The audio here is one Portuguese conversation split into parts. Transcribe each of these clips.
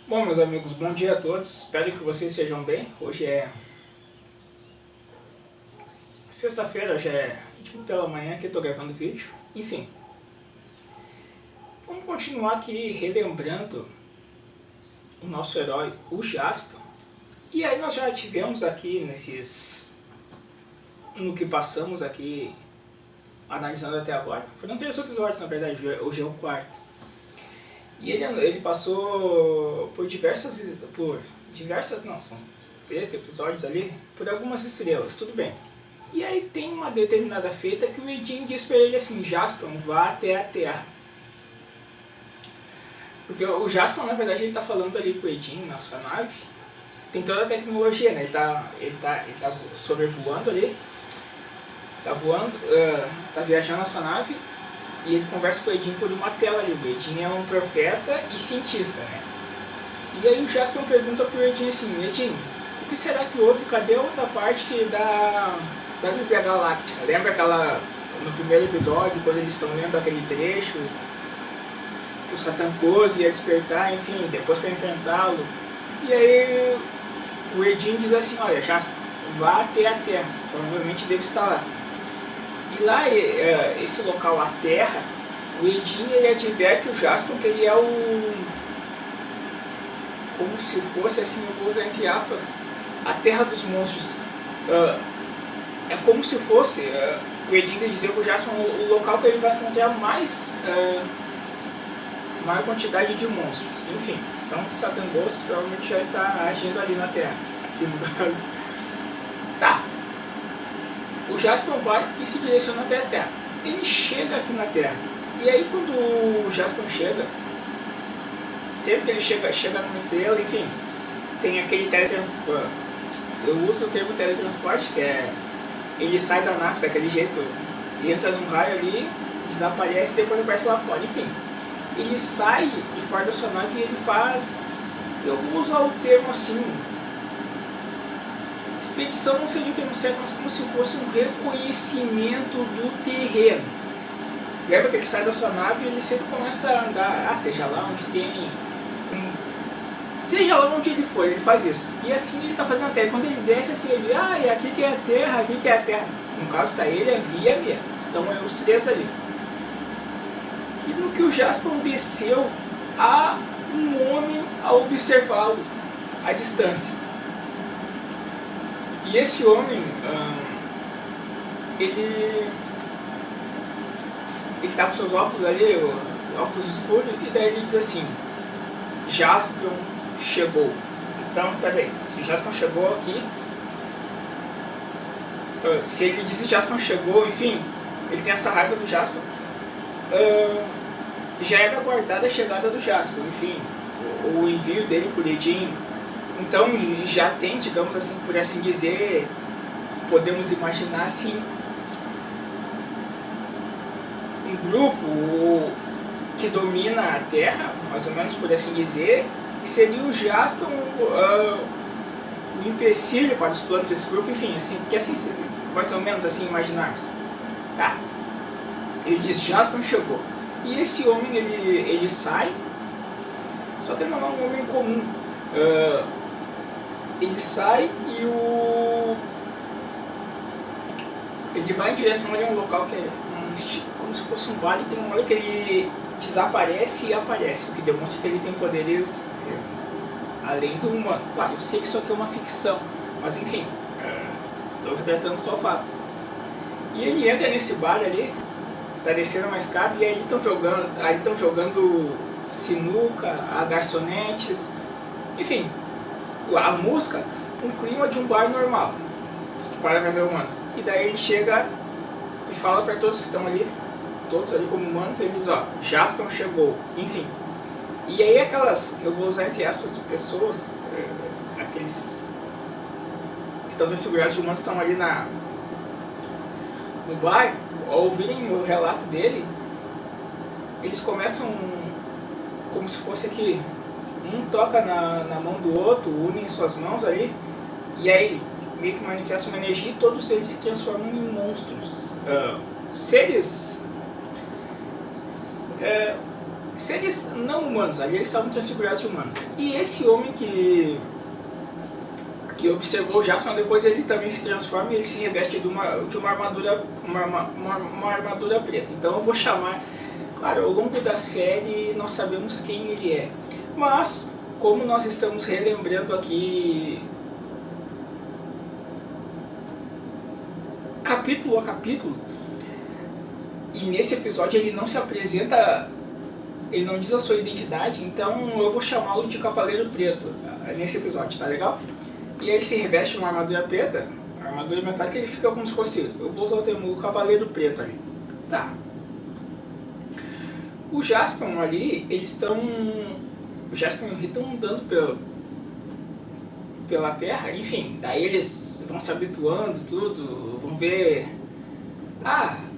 Bom, meus amigos, bom dia a todos. Espero que vocês estejam bem. Hoje é sexta-feira, já é tipo pela manhã que eu tô gravando vídeo. Enfim, vamos continuar aqui relembrando o nosso herói, o Jaspion. E aí nós já tivemos aqui no que passamos aqui analisando até agora. Foram 3 episódios, na verdade, hoje é o quarto. E ele passou por diversas não, são 3 episódios ali, por algumas estrelas, tudo bem. E aí tem uma determinada feita que o Edin diz pra ele assim: Jaspion, vá até a Terra. Porque o Jaspion, na verdade, ele tá falando ali com o Edin na sua nave. Tem toda a tecnologia, né? Ele tá sobrevoando ali, tá voando, tá viajando na sua nave. E ele conversa com o Edin por uma tela ali. O Edin é um profeta e cientista, né? E aí o Jaspion pergunta pro Edin assim: Edin, o que será que houve? Cadê a outra parte da Bíblia Galáctica? Lembra aquela, no primeiro episódio, quando eles estão lendo aquele trecho que o Satan Close ia despertar, enfim, depois para enfrentá-lo. E aí o Edin diz assim: olha, Jaspion, vá até a Terra, provavelmente deve estar lá. E lá, esse local, a Terra, o Edin ele adverte o Jaspion que ele é como se fosse, assim, eu vou usar entre aspas, a Terra dos Monstros. É como se fosse, o Edin dizer para o Jaspion o local que ele vai encontrar maior quantidade de monstros. Enfim, então Satan Ghost provavelmente já está agindo ali na Terra, aqui no caso. Tá. O Jaspion vai e se direciona até a Terra. Ele chega aqui na Terra. E aí quando o Jaspion chega, sempre que ele chega numa estrela, enfim, tem aquele teletransporte. Eu uso o termo teletransporte, que é ele sai da nave daquele jeito, entra num raio ali, desaparece e depois aparece lá fora. Enfim, ele sai de fora da sua nave e ele faz, eu vou usar o termo assim, expedição não seria o termo certo, mas como se fosse um reconhecimento do terreno. Lembra que ele sai da sua nave e ele sempre começa a andar, seja lá onde tem... Seja lá onde ele for, ele faz isso. E assim ele está fazendo a Terra. Quando ele desce assim, ele é aqui que é a Terra, aqui que é a Terra. No caso está ele ali e a Mia. Estão os 3 ali. E no que o Jaspion desceu, há um homem a observá-lo à distância. E esse homem, ele está com seus óculos ali, óculos escuros, e daí ele diz assim: Jaspion chegou. Então, peraí, se o Jaspion chegou aqui, se ele diz que Jaspion chegou, enfim, ele tem essa raiva do Jaspion, já era guardada a chegada do Jaspion, enfim, o envio dele por Edin. Então já tem, digamos assim, por assim dizer, podemos imaginar assim, um grupo que domina a Terra, mais ou menos por assim dizer, que seria o Jaspion, o empecilho para os planos desse grupo, enfim, assim, que assim, mais ou menos assim imaginarmos. Tá. Ele diz: Jaspion chegou. E esse homem, ele sai, só que ele não é um homem comum. Ele sai e ele vai em direção ali a um local que é como se fosse um bar, e tem uma hora que ele desaparece e aparece, o que demonstra que ele tem poderes além do humano. Claro, eu sei que isso aqui é uma ficção, mas enfim, estou retratando só o fato. E ele entra nesse bar ali, tá descendo uma escada, e aí estão jogando sinuca, garçonetes, enfim, a música, um clima de um bar normal, se tu para pra ver humanos. E daí ele chega e fala para todos que estão ali, todos ali como humanos, ele diz: Jaspion chegou, enfim. E aí aquelas, eu vou usar entre aspas, pessoas, aqueles que estão segurados de humanos, estão ali no bar, ao ouvirem o relato dele, eles começam como se fosse aqui, um toca na mão do outro, unem suas mãos ali, e aí meio que manifesta uma energia, e todos eles se transformam em monstros. Seres seres não humanos, ali eles estavam transfigurados de humanos. E esse homem que observou o Jaspion, depois ele também se transforma e ele se reveste de uma armadura, uma armadura preta. Então eu vou chamar, claro, ao longo da série nós sabemos quem ele é. Mas, como nós estamos relembrando aqui capítulo a capítulo, e nesse episódio ele não se apresenta, ele não diz a sua identidade, então eu vou chamá-lo de Cavaleiro Preto nesse episódio, tá legal? E ele se reveste de uma armadura preta, a armadura metálica, ele fica como se fosse, eu vou usar o termo Cavaleiro Preto ali. Tá. O Jaspion ali, eles estão, o Jaspion e o Ri estão andando pela Terra, enfim, daí eles vão se habituando, tudo, vão ver, é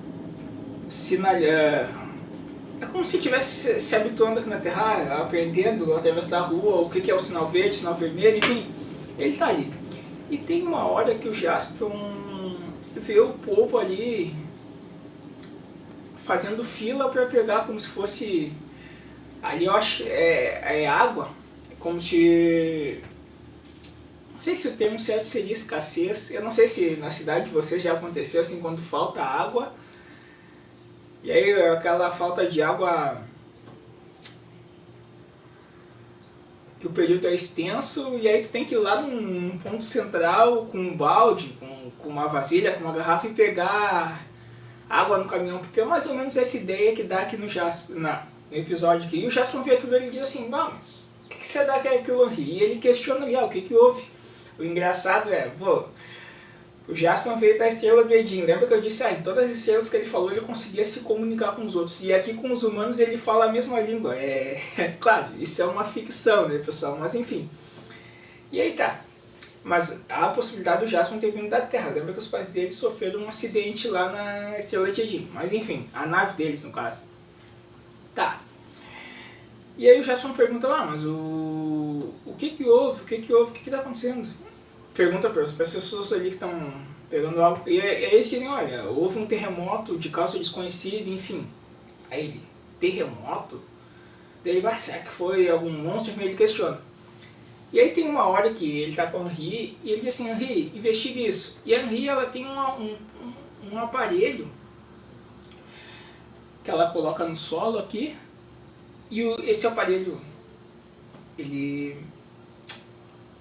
como se estivesse se habituando aqui na Terra, aprendendo a atravessar a rua, o que é o sinal verde, sinal vermelho, enfim. Ele tá ali. E tem uma hora que o Jaspion vê o povo ali fazendo fila para pegar como se fosse... Ali eu acho é água, como se... Não sei se o termo certo seria escassez. Eu não sei se na cidade de vocês já aconteceu assim, quando falta água. E aí aquela falta de água... que o período é extenso, e aí tu tem que ir lá num ponto central com um balde, com uma vasilha, com uma garrafa e pegar água no caminhão, porque é mais ou menos essa ideia que dá aqui no episódio aqui. E o Jaspion vê aquilo e ele diz assim, mas o que será que é aquilo ali? E ele questiona ali, o que houve? O engraçado é, o Jaspion veio da estrela do Edin. Lembra que eu disse, em todas as estrelas que ele falou, ele conseguia se comunicar com os outros. E aqui com os humanos ele fala a mesma língua. Claro, isso é uma ficção, né, pessoal? Mas enfim. E aí tá. Mas a possibilidade do Jaspion ter vindo da Terra. Lembra que os pais dele sofreram um acidente lá na estrela de Edin. Mas enfim, a nave deles, no caso. Tá. E aí o Jaspion pergunta, mas o que houve? O que tá acontecendo? Pergunta para as pessoas ali que estão pegando algo, e aí eles dizem, olha, houve um terremoto de causa desconhecida, enfim. Aí ele, terremoto? Daí vai, será que foi algum monstro? Ele questiona. E aí tem uma hora que ele tá com o Henri, e ele diz assim, Henri, investigue isso. E a Henri, ela tem um aparelho que ela coloca no solo aqui, e esse aparelho, ele...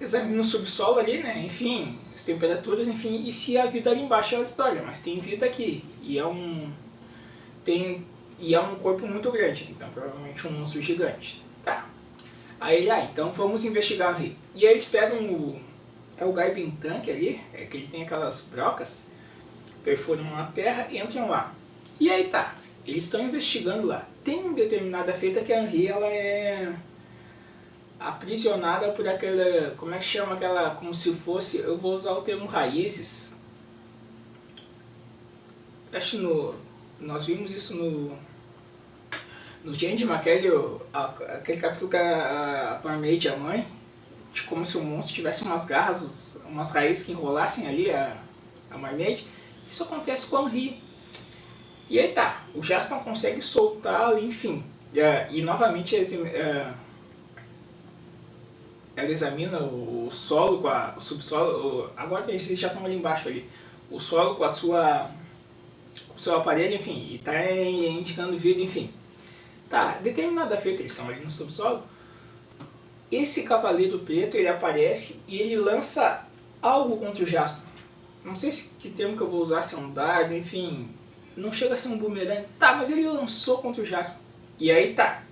examina o subsolo ali, né, enfim, as temperaturas, enfim, e se a vida ali embaixo, ela diz, olha, mas tem vida aqui, e é um corpo muito grande, então provavelmente um monstro gigante. Tá. Aí ele, então vamos investigar ali. E aí eles pegam o Gaibin Tank ali, que ele tem aquelas brocas, perfuram a terra e entram lá. E aí tá, eles estão investigando lá. Tem uma determinada feita que a Henri, ela é aprisionada por aquela, como é que chama aquela, como se fosse, eu vou usar o termo raízes. Acho que nós vimos isso no Changeman, aquele capítulo que a Mermaid, a mãe, de como se o monstro tivesse umas garras, umas raízes que enrolassem ali a Mermaid. Isso acontece com a Henri. E aí tá, o Jaspion consegue soltar, enfim, e novamente ela examina o solo, o subsolo, agora eles já estão ali embaixo ali, o solo com o seu aparelho, enfim, e está indicando vida, enfim. Tá, determinada feita, eles estão ali no subsolo, esse Cavaleiro Preto, ele aparece e ele lança algo contra o Jaspion. Não sei que termo que eu vou usar, se é um dardo, enfim, não chega a ser um bumerangue, tá, mas ele lançou contra o Jaspion. E aí tá,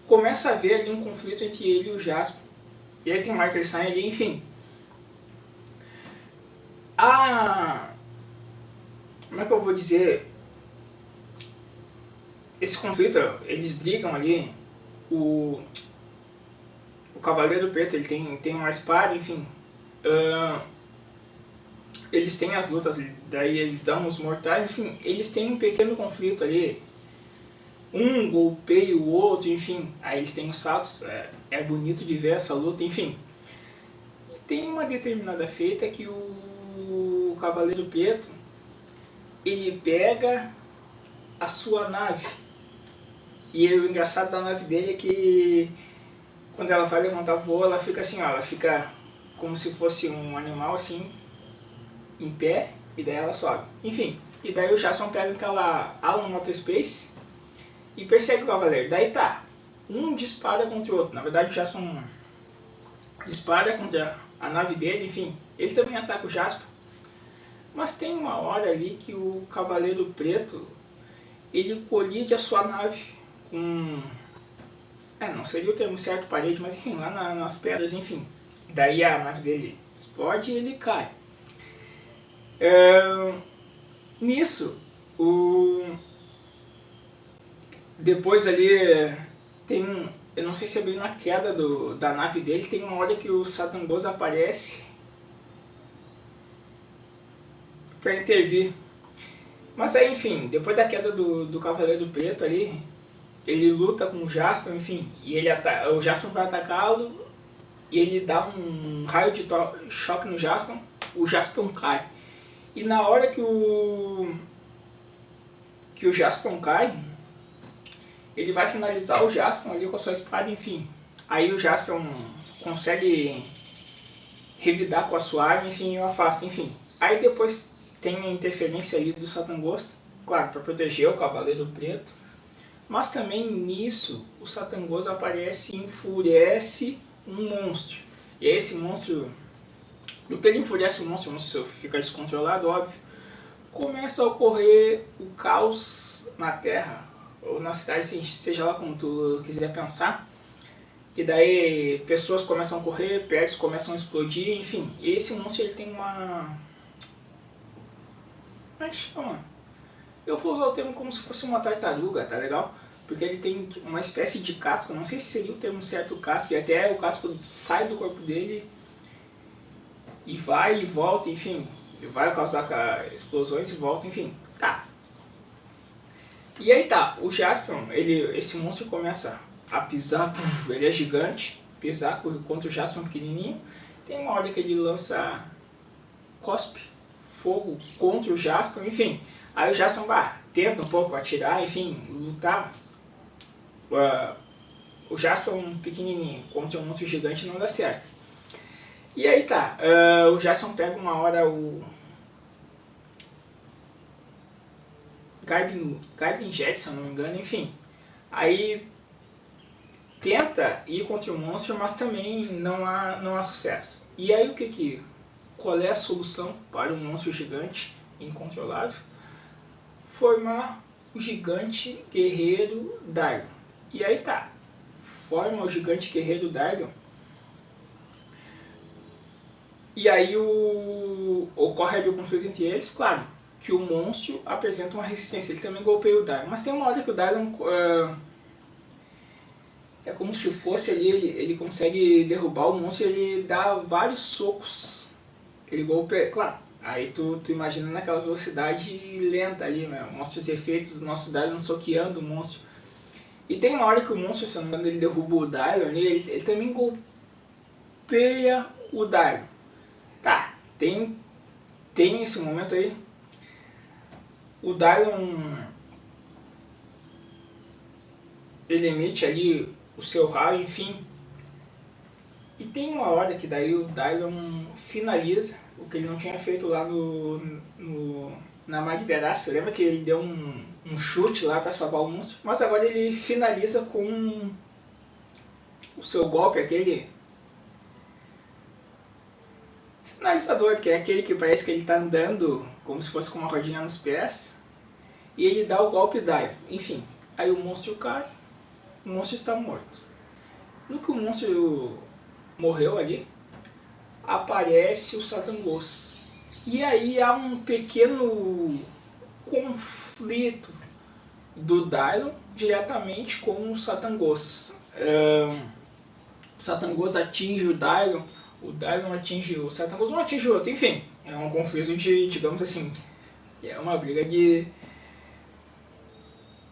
começa a haver ali um conflito entre ele e o Jaspion. E aí tem uma hora que eles saem ali, enfim. Como é que eu vou dizer? Esse conflito, eles brigam ali. O Cavaleiro Preto, ele tem uma espada, enfim. Eles têm as lutas, daí eles dão os mortais, enfim. Eles têm um pequeno conflito ali. Um golpeia o outro, enfim, aí eles têm os saltos, é bonito de ver essa luta, enfim. E tem uma determinada feita que o Cavaleiro Preto, ele pega a sua nave E o engraçado da nave dele é que quando ela vai levantar voo, ela fica assim, ó, ela fica como se fosse um animal assim, em pé, e daí ela sobe. Enfim, e daí o Jaspion pega aquela Alan Motorspace e persegue o Cavaleiro. Daí tá, um dispara contra o outro. Na verdade o Jaspion dispara contra a nave dele, enfim, ele também ataca o Jaspion. Mas tem uma hora ali que o Cavaleiro Preto, ele colide a sua nave com... não seria o termo certo, parede, mas enfim, lá nas pedras, enfim. Daí a nave dele explode e ele cai. Nisso, depois ali tem eu não sei se é bem na queda da nave dele, tem uma hora que o Satangos aparece para intervir. Mas aí, enfim, depois da queda do Cavaleiro Preto ali, ele luta com o Jaspion, enfim, e o Jaspion vai atacá-lo e ele dá um raio de choque no Jaspion, o Jaspion cai. E na hora que o Jaspion cai, ele vai finalizar o Jaspion ali com a sua espada, enfim. Aí o Jaspion consegue revidar com a sua arma, enfim, e o afasta, enfim. Aí depois tem a interferência ali do Satangos, claro, para proteger o Cavaleiro Preto. Mas também nisso, o Satangos aparece e enfurece um monstro. E esse monstro, do que ele enfurece o monstro fica descontrolado, óbvio. Começa a ocorrer o caos na Terra, ou na cidade, seja lá como tu quiser pensar. E daí pessoas começam a correr, prédios começam a explodir, enfim. E esse monstro ele tem uma... como é que chama? Eu vou usar o termo como se fosse uma tartaruga, tá legal? Porque ele tem uma espécie de casco, não sei se seria o termo certo casco, e até o casco sai do corpo dele e vai e volta, enfim, vai causar explosões e volta, enfim, tá. E aí tá, o Jaspion, esse monstro começa a pisar, ele é gigante, pisar contra o Jaspion pequenininho, tem uma hora que ele lança cospe, fogo contra o Jaspion, enfim, aí o Jaspion tenta um pouco atirar, enfim, lutar, mas o Jaspion pequenininho contra um monstro gigante não dá certo. E aí tá, o Jaspion pega uma hora o Garbin Jet, se eu não me engano, enfim. Aí tenta ir contra o monstro, mas também não há sucesso. E aí qual é a solução para um monstro gigante incontrolável? Formar o gigante guerreiro Dagon. E aí tá, forma o gigante guerreiro Dagon. E aí ocorre ali o conflito entre eles, claro, que o monstro apresenta uma resistência, ele também golpeia o Dagon. Mas tem uma hora que o Dagon é como se fosse ali, ele consegue derrubar o monstro e ele dá vários socos. Ele golpeia, claro, aí tu imagina naquela velocidade lenta ali, né? Mostra os efeitos do nosso Dagon soqueando o monstro. E tem uma hora que o monstro, se não me engano, ele derruba o Dagon, ele também golpeia o Dagon. Tá, tem esse momento aí. O Dagon, ele emite ali o seu raio, enfim. E tem uma hora que daí o Dagon finaliza o que ele não tinha feito lá na Magderaça. Lembra que ele deu um chute lá para salvar o monstro? Mas agora ele finaliza com o seu golpe, aquele finalizador, que é aquele que parece que ele está andando como se fosse com uma rodinha nos pés. E ele dá o golpe Dagon. Enfim, aí o monstro cai, o monstro está morto. No que o monstro morreu ali, aparece o Satangos. E aí há um pequeno conflito do Dagon diretamente com o Satangos. O Satangos atinge o Dagon atinge o Satangos, não atinge o outro, enfim. É um conflito de, digamos assim, é uma briga de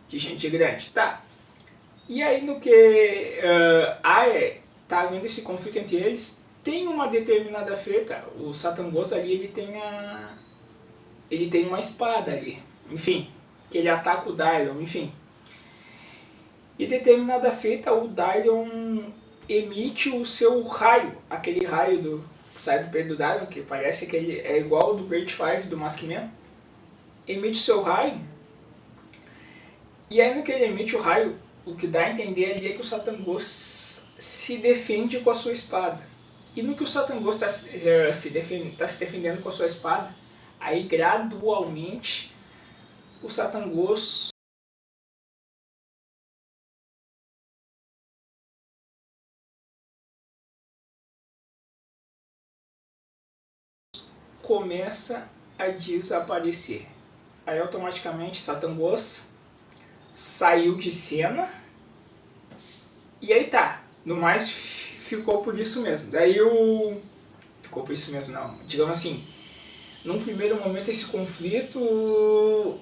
gente grande. Tá. E aí no que tá havendo esse conflito entre eles, tem uma determinada feita, o Satangos ali, ele tem uma espada ali, enfim, que ele ataca o Dagon, enfim. E determinada feita, o Dylion emite o seu raio, aquele raio que sai do peito do Dylion, que parece que ele é igual ao do Great Five do Maskman. Emite o seu raio, e aí no que ele emite o raio, o que dá a entender ali é que o Satangos se defende com a sua espada. E no que o Satangos está se defendendo com a sua espada, aí gradualmente o Satangos começa a desaparecer. Aí automaticamente Satangos saiu de cena, e aí tá, no mais ficou por isso mesmo. Daí o... ficou por isso mesmo não, digamos assim, num primeiro momento esse conflito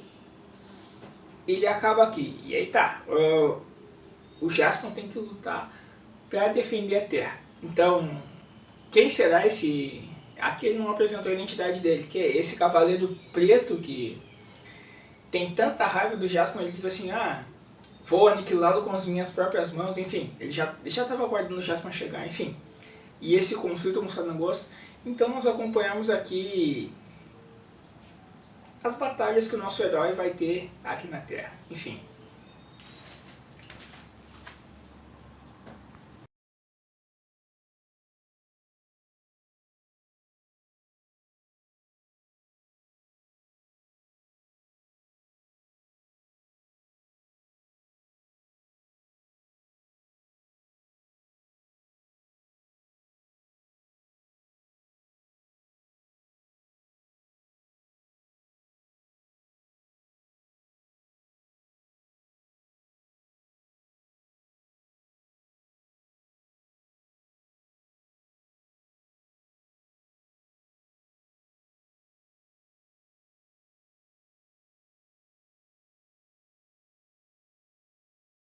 ele acaba aqui, e aí tá, o Jaspion tem que lutar para defender a Terra. Então, quem será esse... Aqui ele não apresentou a identidade dele, que é esse cavaleiro preto que tem tanta raiva do Jaspion, ele diz assim, vou aniquilá-lo com as minhas próprias mãos, enfim, ele já estava aguardando o Jaspion chegar, enfim. E esse conflito com o Satangos, então nós acompanhamos aqui as batalhas que o nosso herói vai ter aqui na Terra, enfim.